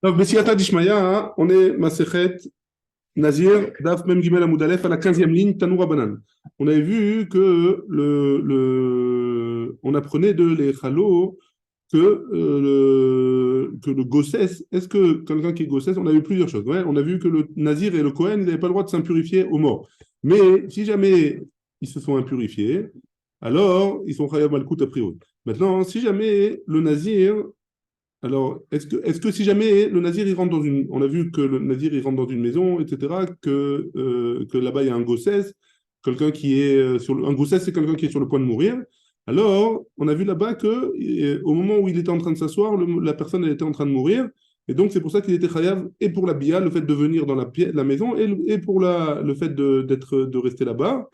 Donc, Bessiata Dishmaya, on est Masechet Nazir, Daf Mem Gimel Amoud Aleph, à la 15e ligne, Tanoura Banan. On avait vu que on apprenait de les Chalo que, que le Gossès, est-ce que quelqu'un qui est Gossès, on a vu plusieurs choses. Ouais, on a vu que le Nazir et le Kohen, ils n'avaient pas le droit de s'impurifier aux morts. Mais si jamais ils se sont impurifiés, alors ils sont Chayav Malkout a priori. Maintenant, si jamais le Nazir, alors, est-ce que si jamais le nazir il rentre dans une, on a vu que le nazir il rentre dans une maison, etc., que là-bas il y a un gossès, quelqu'un qui est un gossès c'est quelqu'un qui est sur le point de mourir. Alors, on a vu là-bas que au moment où il était en train de s'asseoir, la personne elle était en train de mourir, et donc c'est pour ça qu'il était chayav et pour la bia, le fait de venir dans la maison, et pour le fait de rester là-bas.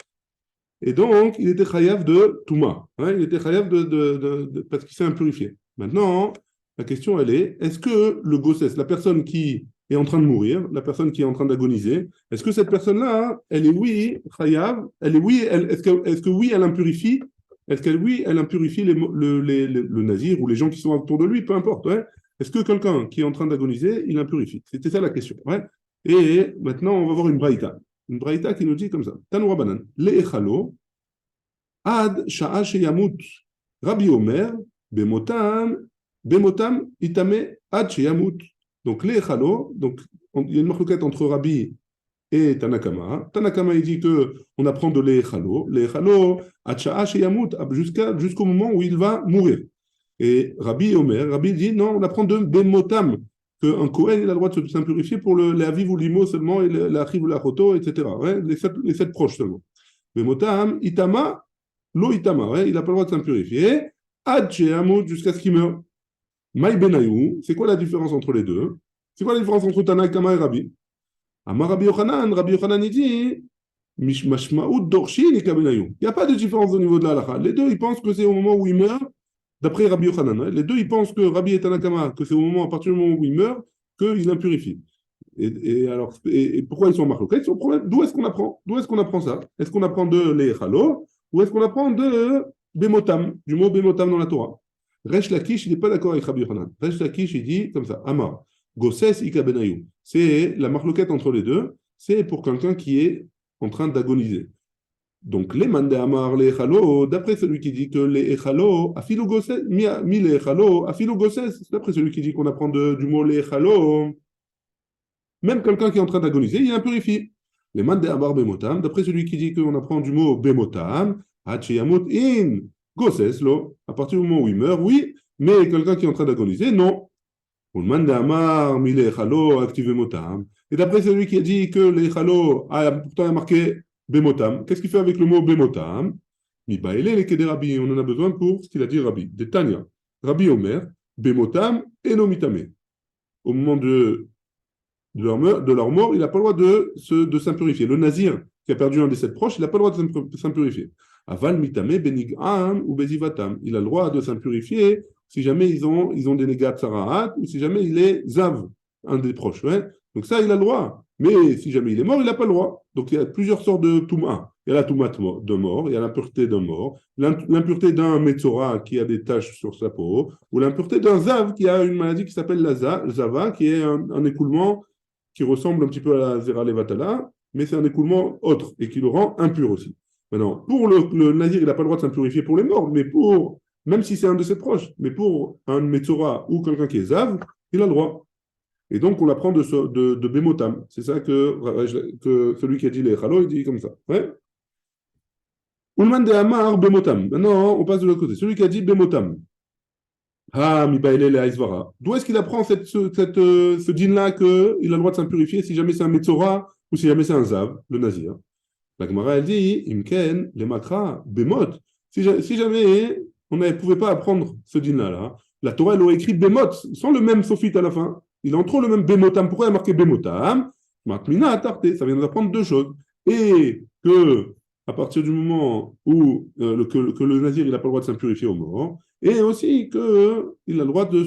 Et donc, il était chayav de Touma. Hein, il était chayav parce qu'il s'est impurifié. Maintenant, la question, elle est que le gossès, la personne qui est en train de mourir, la personne qui est en train d'agoniser, est-ce que cette personne-là, elle est oui chayav, elle est oui, est-ce que oui, elle impurifie, est-ce qu'elle oui, elle impurifie le nazir ou les gens qui sont autour de lui, peu importe. Ouais. Est-ce que quelqu'un qui est en train d'agoniser, il impurifie? C'était ça la question. Ouais. Et maintenant, on va voir une braïta. Une braïta qui nous dit comme ça. Tanoura banan. Le'echalo, ad sha'a sheyamut. Rabbi Omer, bemotam, bemotam itame ad sheyamut. Donc, le'echalo, donc, il y a une marloquette entre Rabbi et Tanakama. Tanakama, il dit qu'on apprend de le'echalo. Le'echalo, ad sha'a sheyamut, jusqu'au moment où il va mourir. Et Rabbi Omer, Rabbi dit non, on apprend de bemotam, qu'un Kohen il a le droit de s'impurifier pour la vive ou l'imo seulement, et la chiv ou la choto, etc. Ouais, les sept proches seulement. Bemotam, itama, lo itama, ouais, il n'a pas le droit de s'impurifier. Ad she'amut, jusqu'à ce qu'il meure. Maï benayou, c'est quoi la différence entre les deux? C'est quoi la différence entre Tanakama et Rabbi? Amar Rabbi Yochanan, il dit Mishmashmaout dorshin et kabenayou. Il n'y a pas de différence au niveau de la halakha. Les deux, ils pensent que c'est au moment où il meurt. D'après Rabbi Yochanan, hein, les deux, ils pensent que Rabbi et Tanakama, que c'est au moment, à partir du moment où il meurt, qu'il impurifie. Et pourquoi ils sont marloqués? D'où est-ce qu'on apprend? D'où est-ce qu'on apprend ça? Est-ce qu'on apprend de l'Echalo ou est-ce qu'on apprend de Bemotam, du mot Bemotam dans la Torah? Resh Lakish, il n'est pas d'accord avec Rabbi Yochanan. Resh Lakish, il dit comme ça, Amar, Gosses Ika Benayou. C'est la marloquette entre les deux, c'est pour quelqu'un qui est en train d'agoniser. Donc, les mandé amar, les echalo, d'après celui qui dit que les echalo, afilo gosses, mi les echalo, afilo gosses, d'après celui qui dit qu'on apprend du mot les echalo, même quelqu'un qui est en train d'agoniser, il est impurifié. Les mandé amar bemotam, d'après celui qui dit qu'on apprend du mot bemotam, hachiyamut in gosses, lo, à partir du moment où il meurt, oui, mais quelqu'un qui est en train d'agoniser, non. Ou le mandé amar, mi les echalo, active motam. Et d'après celui qui a dit que les echalo, pourtant il a marqué Bemotam. Qu'est-ce qu'il fait avec le mot Bemotam? Mibaele les Kede Rabbi. On en a besoin pour ce qu'il a dit Rabbi. De Tanya. Rabbi Omer, Bemotam et Nomitame. Au moment de leur mort, il n'a pas le droit de s'impurifier. Le nazir qui a perdu un des sept proches, il n'a pas le droit de s'impurifier. Aval mitame benigam ou bezivatam. Il a le droit de s'impurifier si jamais ils ont des négat sarahat ou si jamais il est zav, un des proches. Ouais. Donc ça, il a le droit. Mais si jamais il est mort, il n'a pas le droit. Donc il y a plusieurs sortes de touma. Il y a la touma de mort, il y a l'impureté d'un mort, l'impureté d'un metzora qui a des taches sur sa peau, ou l'impureté d'un zav qui a une maladie qui s'appelle la zava, qui est un écoulement qui ressemble un petit peu à la zera levatala, mais c'est un écoulement autre et qui le rend impur aussi. Maintenant, pour le nazir, il n'a pas le droit de s'impurifier pour les morts, mais même si c'est un de ses proches, mais pour un metzora ou quelqu'un qui est zav, il a le droit. Et donc, on l'apprend de Bemotam. C'est ça que celui qui a dit les Chalo, il dit comme ça. Ouais. Ulman de Amar Bemotam. Maintenant, on passe de l'autre côté. Celui qui a dit Bemotam. Ah, Mibaele le Aizvara. D'où est-ce qu'il apprend ce din-là qu'il a le droit de s'impurifier si jamais c'est un Metzora ou si jamais c'est un Zav, le Nazir? La Gemara, elle dit Imken, le Makra, Bemot. Si jamais on ne pouvait pas apprendre ce din-là, là, la Torah, elle aurait écrit Bemot, sans le même sophite à la fin. Il a en trop le même Bemotam. Pourquoi il a marqué Bemotam? Matmina Atarte. Ça vient nous apprendre deux choses. Et que, à partir du moment où que le Nazir, il n'a pas le droit de s'impurifier aux morts, et aussi qu'il a le droit il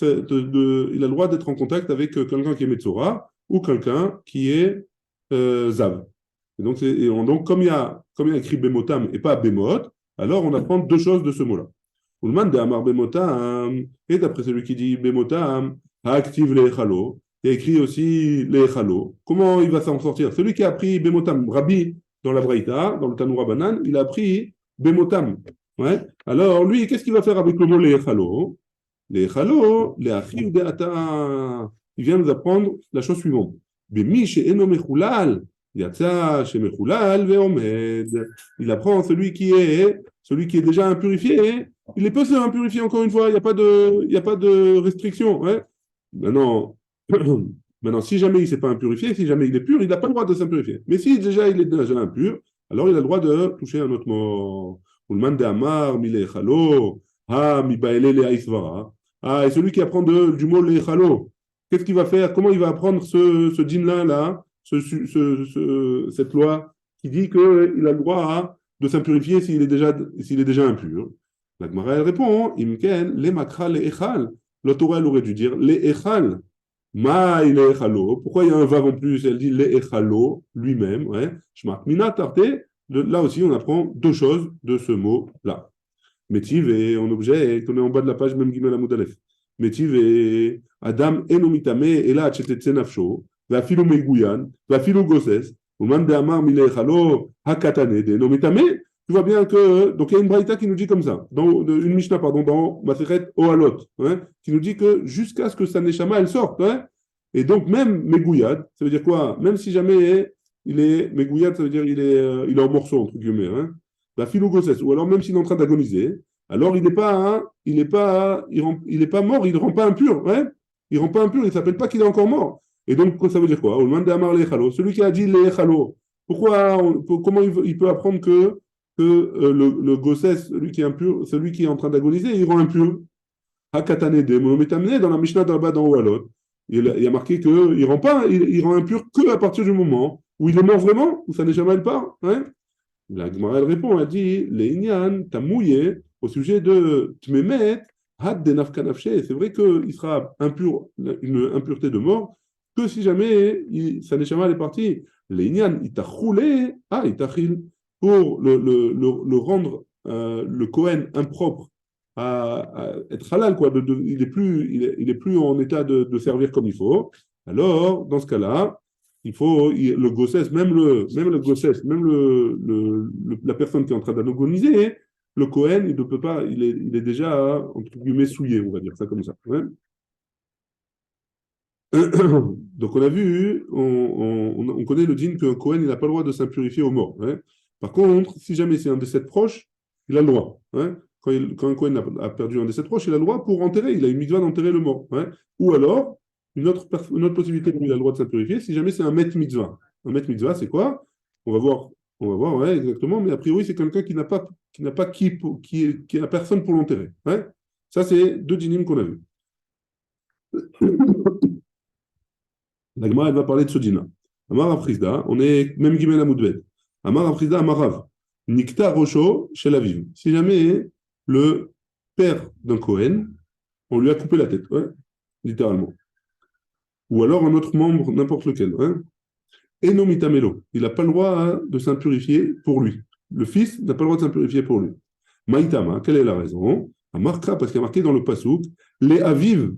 a le droit d'être en contact avec quelqu'un qui est Metzora ou quelqu'un qui est Zav. Et donc, comme il y a écrit Bemotam et pas Bemot, alors on apprend deux choses de ce mot-là. Ulman de Amar Bemotam, et d'après celui qui dit Bemotam, active les Echalo. Il y a écrit aussi les Echalo. Comment il va s'en sortir? Celui qui a appris Bemotam, Rabbi, dans la Braïta, dans le Tanoura Banan, il a appris Bemotam. Ouais. Alors, lui, qu'est-ce qu'il va faire avec le mot les Echalo? Les Echalo, les Achiv de Ata. Il vient nous apprendre la chose suivante. Bemi she'eno mechulal, yatsa she'mechulal ve'omed. Il apprend celui qui est déjà impurifié, il peut se impurifier encore une fois, il y a pas de restriction. Ouais. Maintenant, maintenant, si jamais il ne s'est pas impurifié, si jamais il est pur, il n'a pas le droit de s'impurifier. Mais si déjà il est déjà impur, alors il a le droit de toucher un autre mort. Ulman de Amar, mi le'echalo, ha, mi baele le'aisvara. Ah, et celui qui apprend du mot le'echalo, qu'est-ce qu'il va faire? Comment il va apprendre ce dîme-là, cette loi qui dit qu'il a le droit de s'impurifier s'il est déjà impur? La Gemara, elle répond, Imken, le makra le echal. La Torah, elle aurait dû dire le echal. Ma il est echalo. Pourquoi il y a un vav en plus? Elle dit le echalo lui-même. Ouais. Shmat mina tarte. Là aussi, on apprend deux choses de ce mot-là. Métiv et en objet, qu'on est en bas de la page, même Gimel Amud Aleph. Métiv et Adam enomitame et là, tchetetse nafsho. Va filo meguyan. Va filo gosses. Uman de amar mile echalo hakatane de enomitame. Tu vois bien que. Donc, il y a une braïta qui nous dit comme ça, une Mishnah, pardon, dans Masechet Ohalot, hein, qui nous dit que jusqu'à ce que sa neshama, elle sorte. Hein, et donc, même Megouyad, ça veut dire quoi? Même si jamais il est Megouyad, ça veut dire il est en morceaux, entre guillemets. Hein, la philogosses, ou alors même s'il est en train d'agoniser, alors il n'est pas, hein, il est pas mort, il ne rend pas impur. Hein, il ne rend pas impur, il ne s'appelle pas qu'il est encore mort. Et donc, ça veut dire quoi? Celui qui a dit les comment il peut apprendre que le gossès, celui qui est impur, celui qui est en train d'agoniser, il rend impur. Hakatane de Mohamed dans la Mishnah d'Abba dans Oualot, il y a marqué qu'il rend pas, il rend impur que à partir du moment où il est mort vraiment, où ça n'est jamais le part. Hein. La Gemara elle répond, elle dit les Inyan, t'as mouillé au sujet de Tmemet, Had de Nafkanafche. C'est vrai qu'il sera impur, une impureté de mort, que si jamais ça n'est jamais parti. Les Inyan, il t'a roulé, il t'a pour le rendre le Kohen impropre à être halal, quoi, il est plus en état de servir comme il faut. Alors, dans ce cas-là, le gossès, même le gossès, même la personne qui est en train d'agoniser, le Kohen, il ne peut pas, il est déjà, entre guillemets, souillé, on va dire ça comme ça. Ouais. Donc on a vu, on connaît le din qu'un Kohen, il n'a pas le droit de s'impurifier aux morts. Hein. Par contre, si jamais c'est un de ses proches, il a le droit. Hein. Quand un Kohen a perdu un de ses proches, il a le droit pour enterrer, il a une mitzvah d'enterrer le mort. Hein. Ou alors, une autre possibilité où il a le droit de s'impurifier, si jamais c'est un met mitzvah. Un met mitzvah, c'est quoi? On va voir, ouais, exactement, mais a priori, c'est quelqu'un qui n'a personne pour l'enterrer. Hein. Ça, c'est deux dinim qu'on a vus. La Gemara, elle va parler de ce dîner. Amar Afrizda, on est même Gimel Amoudbet. Amar Afrizda, Amarav. Nikta Rocho chez la vive. Si jamais le père d'un Kohen, on lui a coupé la tête, ouais, littéralement. Ou alors un autre membre, n'importe lequel. Hein. Eno mitamelo. Il n'a pas le droit de s'impurifier pour lui. Le fils n'a pas le droit de s'impurifier pour lui. Maïtama, quelle est la raison? Amarkra, parce qu'il y a marqué dans le Passouk, les aviv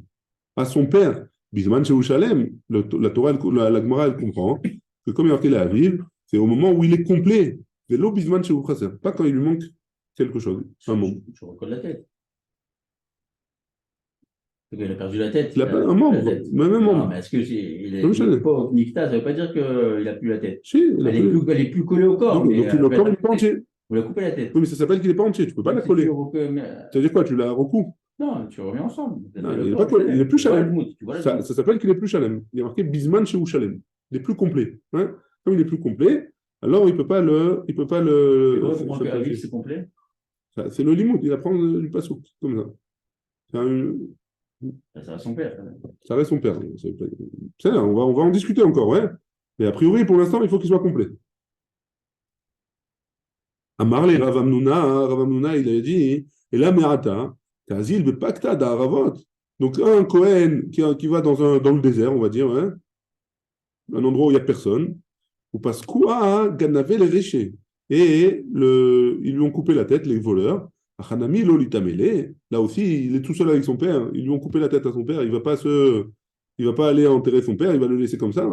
à son père. Bisman chez Ushalem, la Torah, la Gemara, elle comprend que comme il y a marqué la Aviv, c'est au moment où il est complet. C'est l'eau Bisman chez Uchasser, pas quand il lui manque quelque chose. Un membre. Tu recolle la tête. Il a perdu la tête. Il a pas un membre, même un membre. Non, mais est-ce que il est pas au Nikta, ça ne veut pas dire qu'il n'a plus la tête. Si, elle est plus collée au corps. Donc le corps n'est pas entier. Vous la coupez la tête. Oui, mais ça s'appelle qu'il n'est pas entier, tu ne peux pas la coller. Ça veut dire quoi? Tu la recoupes? Non, tu remets ensemble. Non, il n'est plus chalem. Ça s'appelle qu'il n'est plus chalem. Il y a marqué Bisman chez Ushalem. Il est plus complet. Hein. Comme il est plus complet, alors il peut pas le. C'est complet. C'est le limoud, il apprend du passouk, comme ça. Ça reste son père. Ça reste son père. On va en discuter encore, ouais. Mais a priori, pour l'instant, il faut qu'il soit complet. Amarle Ravamnuna, il a dit, et là, Merata, Kazil Bepakta d'Aravot. Donc, un Kohen qui va dans le désert, on va dire, hein, un endroit où il n'y a personne, ou parce quoi Ganavé les réchés. Et ils lui ont coupé la tête, les voleurs. Achanami Lolitamele. Là aussi, il est tout seul avec son père. Ils lui ont coupé la tête à son père. Il ne va pas se Il ne va pas aller enterrer son père, il va le laisser comme ça.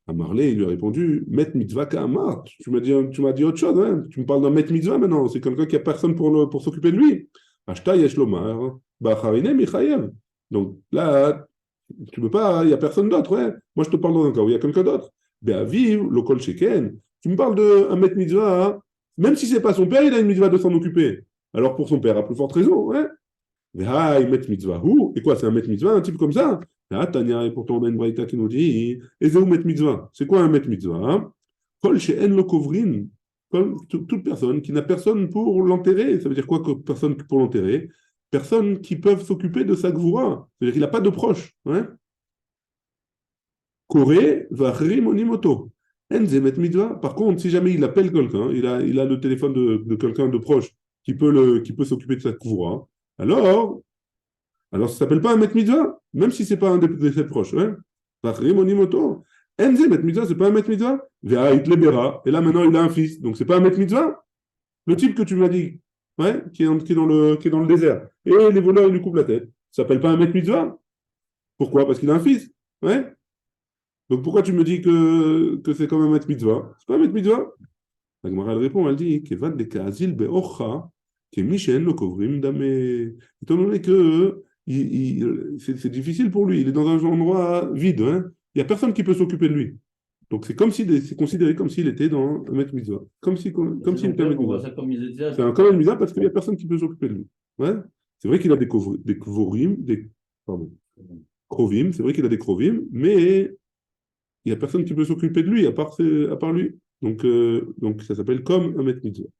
À Marley, il lui a répondu, Met mitzvah ka'amar. Tu m'as dit autre chose, hein. Tu me parles d'un Met mitzvah maintenant. C'est quelqu'un qui a personne pour s'occuper de lui. Ashta yesh lomar, ba'acharine michayev. Donc là, tu ne peux pas, il n'y a personne d'autre. Ouais. Moi, je te parle dans un cas où il y a quelqu'un d'autre. Be'aviv, lokol sheken. Tu me parles d'un Met mitzvah, hein. Même si ce n'est pas son père, il a une mitzvah de s'en occuper. Alors pour son père, à plus forte raison. Ouais. Met mitzvah. Et quoi, c'est un Met mitzvah, un type comme ça? Ah, Tania, et pourtant on a une braïta qui nous dit Ezeu met mitzvah. C'est quoi un met mitzvah, hein? Kol she'en lo kovrin. Toute personne qui n'a personne pour l'enterrer. Ça veut dire quoi que personne pour l'enterrer? Personne qui peuvent s'occuper de sa gvoura. C'est-à-dire qu'il n'a pas de proche. Hein? Koré va monimoto. Enze met mitzvah. Par contre, si jamais il appelle quelqu'un, il a le téléphone de quelqu'un de proche qui peut s'occuper de sa gvoura, alors ça ne s'appelle pas un met mitzvah, même si ce n'est pas un des sept proches. Hein? Enze met mitzvah, ce n'est pas un met mitzvah. Et là, maintenant, il a un fils. Donc, ce n'est pas un met mitzvah. Le type que tu m'as dit, ouais, qui est dans le désert. Et les voleurs, ils lui coupent la tête. Ça ne s'appelle pas un met mitzvah. Pourquoi? Parce qu'il a un fils. Ouais? Donc, pourquoi tu me dis que c'est comme un met mitzvah? Ce n'est pas un met mitzvah. La Gemara, elle répond, elle dit Kevad de Kazil be'ocha, kemishen lo kovrim dame. Étant donné que c'est difficile pour lui, il est dans un endroit vide, hein. Il n'y a personne qui peut s'occuper de lui. Donc c'est c'est considéré comme s'il était dans un Met Mitzvah. Comme s'il était un Met Mitzvah. C'est un Met Mitzvah parce qu'il n'y a personne qui peut s'occuper de lui. Ouais. C'est vrai qu'il a des kvorim, pardon, krovim, c'est vrai qu'il a des krovim, mais il n'y a personne qui peut s'occuper de lui à part lui. Donc ça s'appelle comme un Met Mitzvah.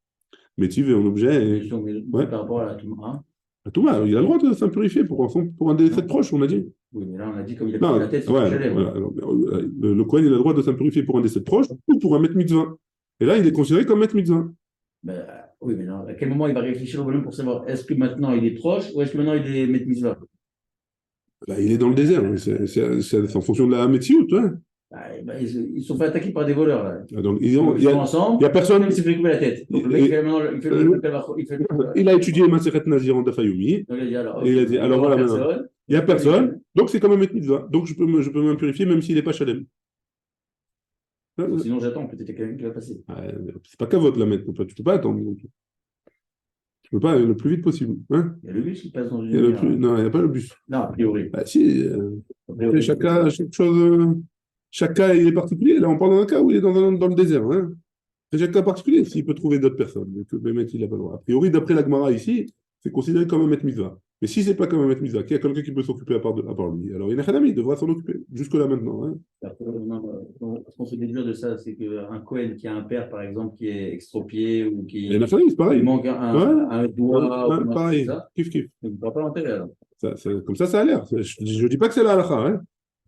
Métiv en objet. Ouais. Par rapport à la Touma. La Touma, il a le droit de s'impurifier pour un des sept proches, on a dit. Oui, mais là, on a dit comme il a pris la tête, c'est voilà. Le Kohen, il a le droit de s'impurifier pour un des sept proches ou pour un Met Mitzvah. Et là, il est considéré comme Met Mitzvah. Ben, oui, mais non, à quel moment il va réfléchir au volume pour savoir est-ce que maintenant il est proche ou est-ce que maintenant il est Met Mitzvah? Là, il est dans le désert, c'est en fonction de la Metsiout. Hein. Ils se sont fait attaquer par des voleurs. Là. Donc, ils sont ensemble, il y a personne. Il s'est fait couper la tête. Donc, le mec, il a étudié Maseret Nazir en Dafayoumi. Il a dit alors voilà, maintenant. Il n'y a personne, donc c'est comme un Met Mitzvah. Donc je peux m'impurifier même s'il n'est pas Shalem. Sinon j'attends, peut-être qu'il y a quelqu'un qui va passer. C'est pas qu'à votre la mettre, tu peux pas attendre. Tu peux pas le plus vite possible. Hein, il y a le bus qui passe dans une Non, il n'y a pas le bus. Non, a priori. Si, chaque cas il est particulier. Là, on parle d'un cas où il est dans le désert. Hein. C'est chaque cas particulier, s'il peut trouver d'autres personnes. Mais que Bémet, il n'a pas le droit. A priori, d'après la Gemara ici, c'est considéré comme un Met Mitzvah. Mais si ce n'est pas comme un Met Mitzvah, qu'il y a quelqu'un qui peut s'occuper à part lui, alors il n'a rien il devra s'en occuper. Jusque-là maintenant. Hein. Ce qu'on se déduire de ça, c'est qu'un Kohen qui a un père, par exemple, qui est extropié ou qui c'est pareil. Il manque un doigt. Pareil, kiff. Donc, il ne pourra pas l'enterrer alors. Comme ça a l'air. Je ne dis pas que c'est la halakha. Hein.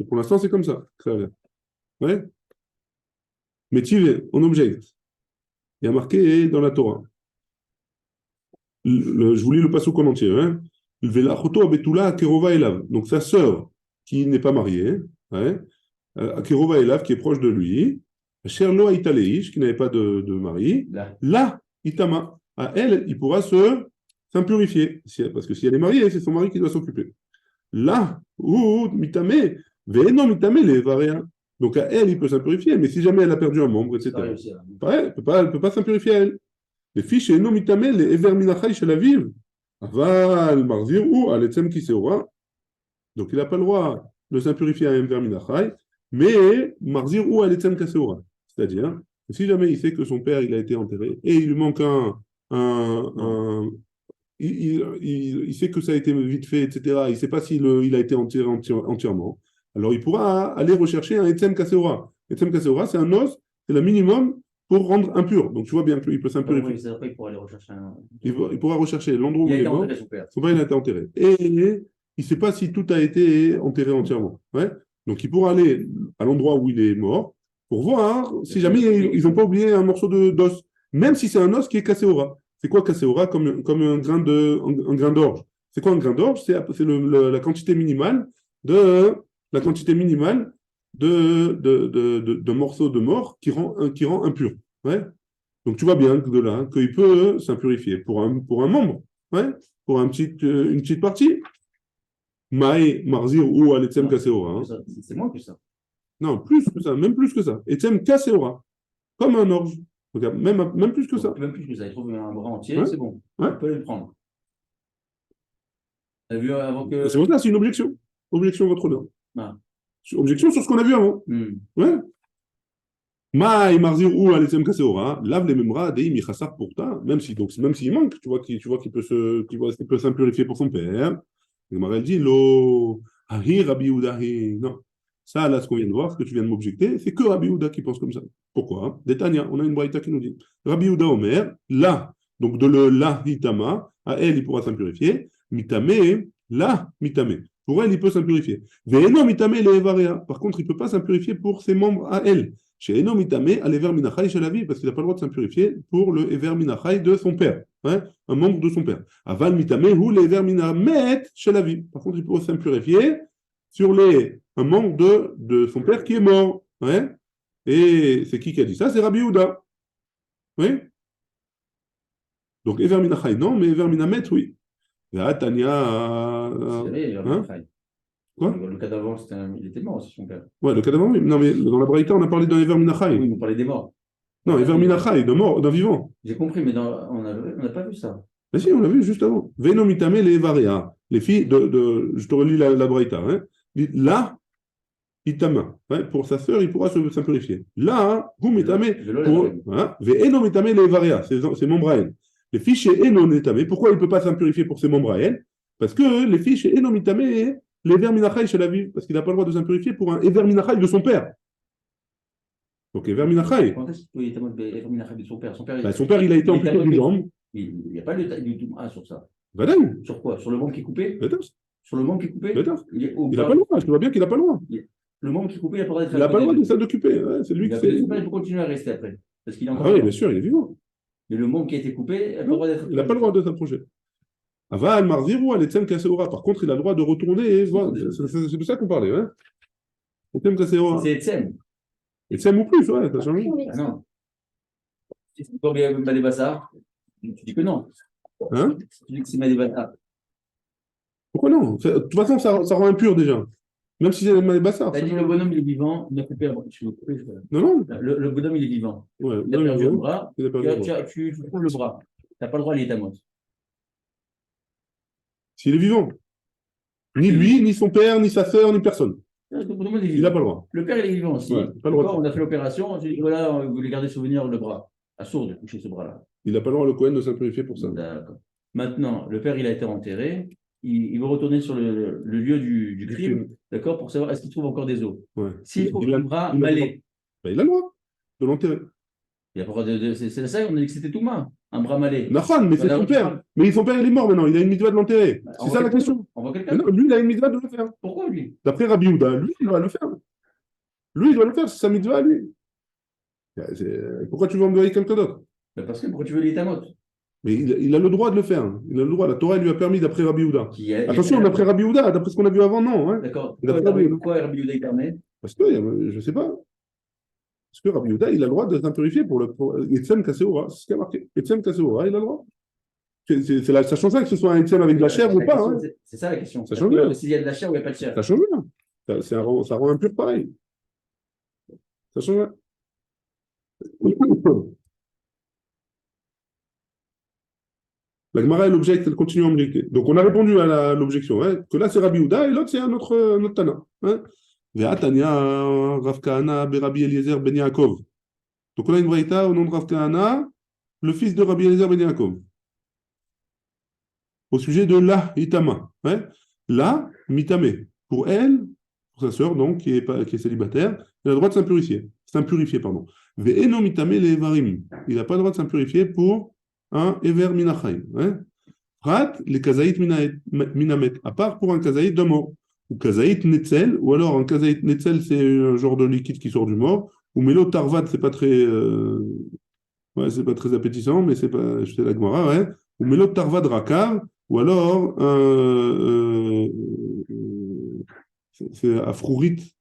Pour l'instant, c'est comme ça que ça a l'air. Ouais. Mais en objet, il y a marqué dans la Torah. Je vous lis le passouk en entier. Hein. Donc sa sœur qui n'est pas mariée, hein, Akerova Elav qui est proche de lui, Sherlo Aitaleish qui n'avait pas de mari, là, Itama, à elle, il pourra s'impurifier. Parce que si elle est mariée, c'est son mari qui doit s'occuper. Là, Mitame, Venom Mitame, les varéens. Donc à elle, il peut s'impurifier, mais si jamais elle a perdu un membre, etc. Elle ne peut pas s'impurifier à elle. Les fiches et non mitame, les everminachai chez la vive. Aval, marzir ou aletzem qui seora. Donc il n'a pas le droit de s'impurifier à un everminachai, mais marzir ou aletzem qui seora. C'est-à-dire, si jamais il sait que son père il a été enterré et il lui manque il sait que ça a été vite fait, etc. Il ne sait pas s'il a été enterré entièrement. Alors il pourra aller rechercher un etzem kasseora. Etzem kasseora, c'est un os, c'est le minimum pour rendre impur. Donc tu vois bien qu'il peut s'impurifier. Il pourra aller rechercher il pourra rechercher l'endroit où il est mort. Son père, il a été enterré. Et il ne sait pas si tout a été enterré entièrement. Ouais. Donc il pourra aller à l'endroit où il est mort pour voir si jamais ils n'ont pas oublié un morceau d'os. Même si c'est un os qui est kasseora. C'est quoi kasseora comme un grain d'orge? C'est quoi un grain d'orge? C'est la quantité minimale de morceaux de mort qui rend impur. Ouais. Donc tu vois bien de là qu'il peut s'impurifier pour un membre, ouais, pour une petite partie. Maï, Marzir ou Aletzem Non, Kaseora. Hein. c'est moins que ça. Non, plus que ça, même plus que ça. Etzem Kaseora, comme un orge. Regarde, même plus que ça. Donc, même plus que ça. Il trouve un bras entier, Ouais. c'est bon. Ouais. On peut le prendre. T'as vu avant que. C'est pour ça, c'est une objection. Objection, votre honneur. Ah. Objection sur ce qu'on a vu avant. Ouais. Maï, Marzir ou Aletzem Kaseora, lave les memras, Dei Michassar pourta, même s'il manque, tu vois qu'il peut s'impurifier pour son père. Et Gemara, elle dit, Lo, Ahi, Rabbi Yehuda, hi. Non. Ça, là, ce qu'on vient de voir, ce que tu viens de m'objecter, c'est que Rabbi Yehuda qui pense comme ça. Pourquoi? Détania, on a une braïta qui nous dit. Rabbi Yehuda Omer, là, donc de le la hitama, à elle, il pourra s'impurifier. Mitame, là, mitame. Pour elle, il peut s'impurifier. Ve'eno mitame le evarea. Par contre, il ne peut pas s'impurifier pour ses membres à elle. Chez Eno mitame, à l'ever minachai chez la vie, parce qu'il n'a pas le droit de s'impurifier pour le ever minachai de son père. Hein, un membre de son père. Aval mitame ou l'ever minamet chez la vie. Par contre, il peut s'impurifier sur un membre de son père qui est mort. Ouais. Et c'est qui a dit ça? C'est Rabbi Yehuda. Oui. Donc, ever minachai, non, mais ever minamet, oui. Tania. Hein? Quoi? Le cadavre, il était mort aussi, son père. Ouais, le cadavre, oui. Non, mais dans la Braïta, on a parlé d'un Ever Minachai. Oui, on parlait des morts. Non, Ever Minachai, d'un vivant. J'ai compris, mais on n'a pas vu ça. Mais si, on l'a vu juste avant. Veno mitame les Evarea. Les filles je te relis la Braïta. Hein. Là, Itama. Hein, pour sa sœur, il pourra s'impurifier. Là, vous mitame. Veno mitame les Evarea. C'est membres à elle. Les filles chez Eno mitame. Pourquoi il ne peut pas s'impurifier pour ses membres à elle? Parce que les filles chez Eno mitame. L'Ever Minachai chez la vie, parce qu'il n'a pas le droit de s'impurifier pour un Ever Minachai de son père. Donc Ever Minachai. Quand est-ce qu'il était Ever Minachai de son père? Son père, il a été amputé d'une jambe. Il n'y a pas du tout sur ça. Vadam. Sur quoi? Sur le membre qui est coupé? Vadam. Sur le membre qui est coupé? Il n'a pas le droit, je vois bien qu'il n'a pas le droit. Le membre qui est coupé, il n'a pas le droit d'être. Il n'a pas le droit de s'occuper. Ouais, c'est lui qui fait. Il peut continuer à rester après. Parce qu'il est encore. Ah oui, bien sûr, il est vivant. Mais le membre qui a été coupé, il n'a pas le droit d'être. Il n'a pas le droit de s'approcher. Aval Marziru, Aletzem Kaseora. Par contre, il a le droit de retourner et voir. C'est de ça qu'on parlait. Hein. Aletzem Kaseora. C'est Etzem. Etzem ou plus, ouais, ça change. Ah non. Si c'est pas bien Madébassa, tu dis que non. Hein? Tu dis que c'est Madébassa. Pourquoi non? De toute façon, ça rend impur déjà. Même si c'est Madébassa. Tu as dit le bonhomme, il est vivant. Il a coupé. Non, non. Le bonhomme, il est vivant. Ouais, il a perdu le bras. Tu trouves le bras. Tu n'as pas le droit à l'état mort. S'il est vivant. Ni lui, ni son père, ni sa sœur, ni personne. Il n'a pas le droit. Le père, il est vivant aussi. Ouais, pas le droit. On a fait l'opération. Tu dis voilà, vous voulez garder souvenir le bras. À sourd de toucher ce bras-là. Il n'a pas le droit, le Cohen, de s'impurifier pour ça. D'accord. Maintenant, le père, il a été enterré. Il veut retourner sur le lieu du crime, d'accord, pour savoir est-ce qu'il trouve encore des os. Ouais. S'il trouve un bras malais. Il a le droit de l'enterrer. Il a pas le droit c'est ça, on a dit que c'était tout main, un bras malais. Nahon, mais c'est son père. Mais son père, il est mort maintenant. Il a une mitzvah de l'enterrer. C'est ça la question. On voit quelqu'un. Non, lui, il a une mitzvah de le faire. Pourquoi lui? D'après Rabbi Yehuda, lui, il doit le faire. Lui, il doit le faire. C'est sa mitzvah, lui. Pourquoi tu veux envoyer quelqu'un d'autre? Parce que pourquoi tu veux l'étamot? Mais il a le droit de le faire. Il a le droit. La Torah lui a permis d'après Rabbi Yehuda. Attention, d'après Rabbi Yehuda, d'après ce qu'on a vu avant, non. Hein. D'accord. Pourquoi Rabbi Yehuda il permet? Parce que, je ne sais pas. Parce que Rabbi Yehuda, il a le droit de s'impurifier pour Etzem Kaseora. C'est ce qui a marqué. Etzem Kaseora, il a le droit. Ça change rien que ce soit un Etzem avec de la chair ou pas. Hein. C'est ça la question. Ça change rien. S'il y a de la chair ou il n'y a pas de chair. Ça change rien. Ça rend impur pareil. Ça change rien. La Gemara, elle continue à objecter. Donc, on a répondu à l'objection, hein, que là, c'est Rabbi Yehuda et l'autre, c'est un autre Tana. Hein. Tania, Rav Kahana, Berabi Eliezer Ben Yaakov. Donc, on a une braïta au nom de Rav Kahana, le fils de Rabbi Eliezer Ben Yaakov. Au sujet de la Itama. Hein. La Mitame. Pour elle, pour sa sœur, donc, qui est célibataire, elle a le droit de s'impurifier. Ve'eno Mitame le Evarim. Il n'a pas le droit de s'impurifier pour un Ever Minachai. Prat, les Kazaït Minamet, à part pour un Kazaït de mort. Ou Kazaït Netzel, ou alors un Kazaït Netzel, c'est un genre de liquide qui sort du mort. Ou Melo Tarvat, c'est pas très appétissant, mais c'est pas, je sais la Gemara, ouais. Ou Melo Tarvat Rakav, ou alors c'est Afrourit.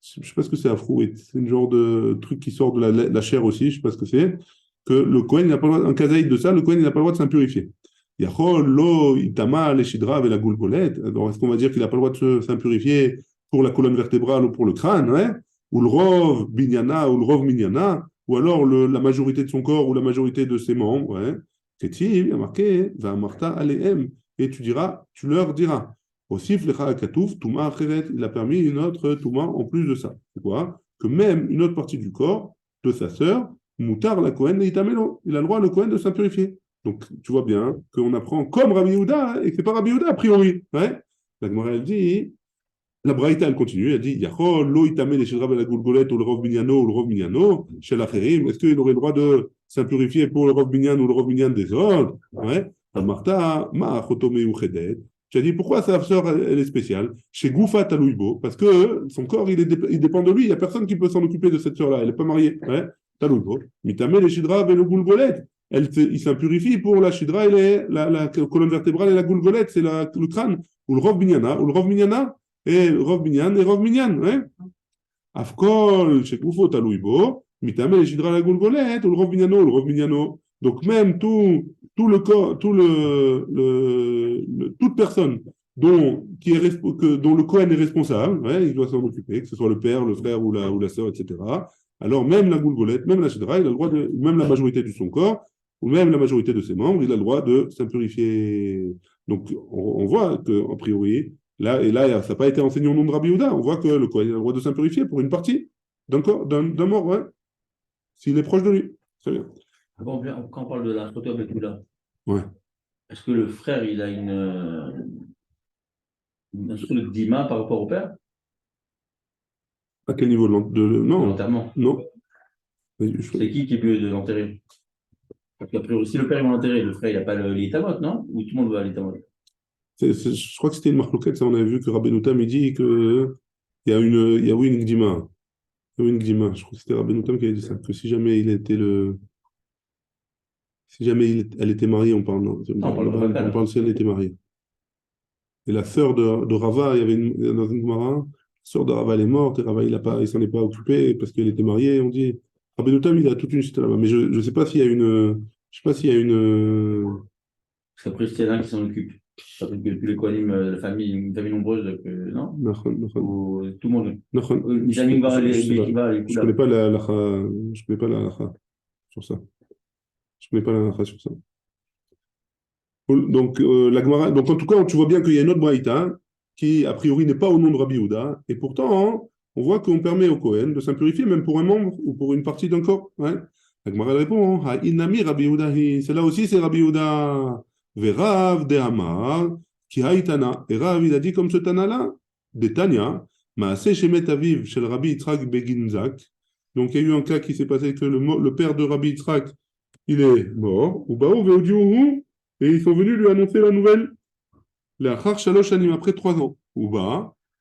Je ne sais pas ce que c'est Afrourit. C'est un genre de truc qui sort de la chair aussi, je ne sais pas ce que c'est. Que le Kohen n'a pas le droit, un kazaït de ça, le Kohen n'a pas le droit de s'impurifier. Yachol, lo, itama, les shidra, et la goulgolette. Alors, est-ce qu'on va dire qu'il n'a pas le droit de s'impurifier pour la colonne vertébrale ou pour le crâne, hein? Ou le rov binyana, ou le rov minyana, ou alors la majorité de son corps ou la majorité de ses membres, hein? Il y a marqué, va marta alehem, et tu leur diras. Aussi, flecha katouf, touma acheret, il a permis une autre touma en plus de ça. C'est quoi? Que même une autre partie du corps de sa sœur, moutar la Kohen et itamelo, il a le droit, le Kohen, de s'impurifier. Donc, tu vois bien qu'on apprend comme Rabbi Yehuda, et que ce n'est pas Rabbi Yehuda a priori. Ouais. La Gemara, elle dit, la Braïta, elle continue, elle dit, Yachol, lo itame les shidra la goulgolette, ou le rov minyano, ou le rov minyano, chez l'acherim, est-ce qu'il aurait le droit de s'impurifier pour le rov minyan ou le rov minyan des autres? Ouais. Martha, ma chotome ou chedet. Tu as dit, pourquoi sa sœur, elle est spéciale? Chez Goufa Talouibo, parce que son corps, il dépend de lui, il n'y a personne qui peut s'en occuper de cette sœur-là, elle n'est pas mariée. Ouais. Talouibo. Mitame les shidra et le goulgolette. Il s'impurifie pour la shidra et la colonne vertébrale et la goulgolette, c'est le crâne, ou le rov minyana, et rov minyan, et rov minyan. Hein? Afkol, chez Goufa Talouibo, mitame les shidra et la goulgolette, ou le rov minyano, ou le rov minyano. Donc même tout le corps, toute personne dont le Kohen est responsable, ouais, il doit s'en occuper, que ce soit le père, le frère ou la sœur, etc. Alors même la goulgolette, même la shidra, il a le droit même la majorité de son corps, ou même la majorité de ses membres, il a le droit de s'impurifier. Donc on voit qu'en priori, là, ça n'a pas été enseigné au nom de Rabbi Yehuda, on voit que le Kohen a le droit de s'impurifier pour une partie d'un mort, ouais, s'il est proche de lui. Très bien. Bon, quand on parle de la photo avec tout là, Ouais. est-ce que le frère, il a un truc de dima par rapport au père? À quel niveau non. Volontairement. Non. C'est qui est mieux de l'enterrer? Parce qu'après, si le père il va l'enterrer, le frère, il n'a pas l'itamot, non? Ou tout le monde va à l'itamot? Je crois que c'était une marloquette, ça on avait vu que Rabbeinu Tam il dit qu'il y a oui, une gdima. Une gdima. Je crois que c'était Rabbeinu Tam qui avait dit ça, que si jamais elle était mariée, on parle si elle était mariée. Et la sœur de Rava, il y avait dans une Gemara, la sœur de Rava elle est morte, et Rava il s'en est pas occupé parce qu'elle était mariée, on dit. Rabbeinu Tam il a toute une histoire là-bas, mais je ne sais pas s'il y a une. Parce qu'après, c'est l'un qui s'en occupe. Ça fait que tous les Kohanim, une famille nombreuse, non? Ou tout le monde. Je connais pas la halakha sur ça. Je connais pas la halakha sur ça. Donc, la Gemara, donc en tout cas, tu vois bien qu'il y a une autre braïta qui, a priori, n'est pas au nom de Rabbi Yehuda, et pourtant, on voit qu'on permet au Kohen de s'impurifier même pour un membre ou pour une partie d'un corps. Ouais. La Gemara répond, Ha inami Rabbi Yehuda, celle-là aussi c'est Rabbi Yehuda. Verav de Amar, qui haïtana. Et Rav, il a dit comme ce Tana-là, de Tanya, Maaseh Shemet Aviv, chez le Rabbi Yitzhak Beginzak. Donc il y a eu un cas qui s'est passé que le père de Rabbi Yitzhak, il est mort, ou Baou Veodiouhu, et ils sont venus lui annoncer la nouvelle. La Char Shalosh Anim, après 3 ans. Ou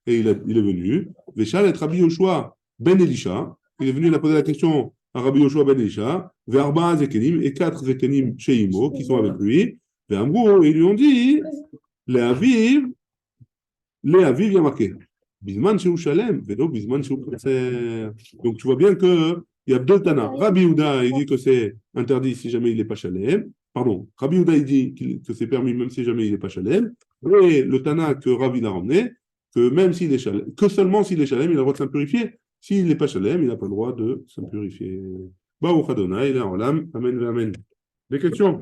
et il est venu. Veshal et Rabbi Yoshua Ben Elisha, il est venu, il a posé la question à Rabbi Yoshua Ben Elisha, Verba Zekenim, et 4 Zekenim chez Imo, qui sont avec lui. Et ils lui ont dit, les Aviv, il y a marqué. Bisman chez Shalem, Vedo Bisman chez Pratzer. Donc tu vois bien qu'il y a 2 Tana. Rabbi Yehuda, il dit que c'est interdit si jamais il n'est pas Shalem. Pardon, Rabbi Yehuda, il dit que c'est permis même si jamais il n'est pas Shalem. Et le Tana que Rabbi l'a ramené, que même s'il est Shalem, que seulement s'il est Shalem, il a le droit de s'impurifier. S'il n'est pas Shalem, il n'a pas le droit de s'impurifier. Baruch Adonai, il est en l'âme. Amen, amen. Des questions?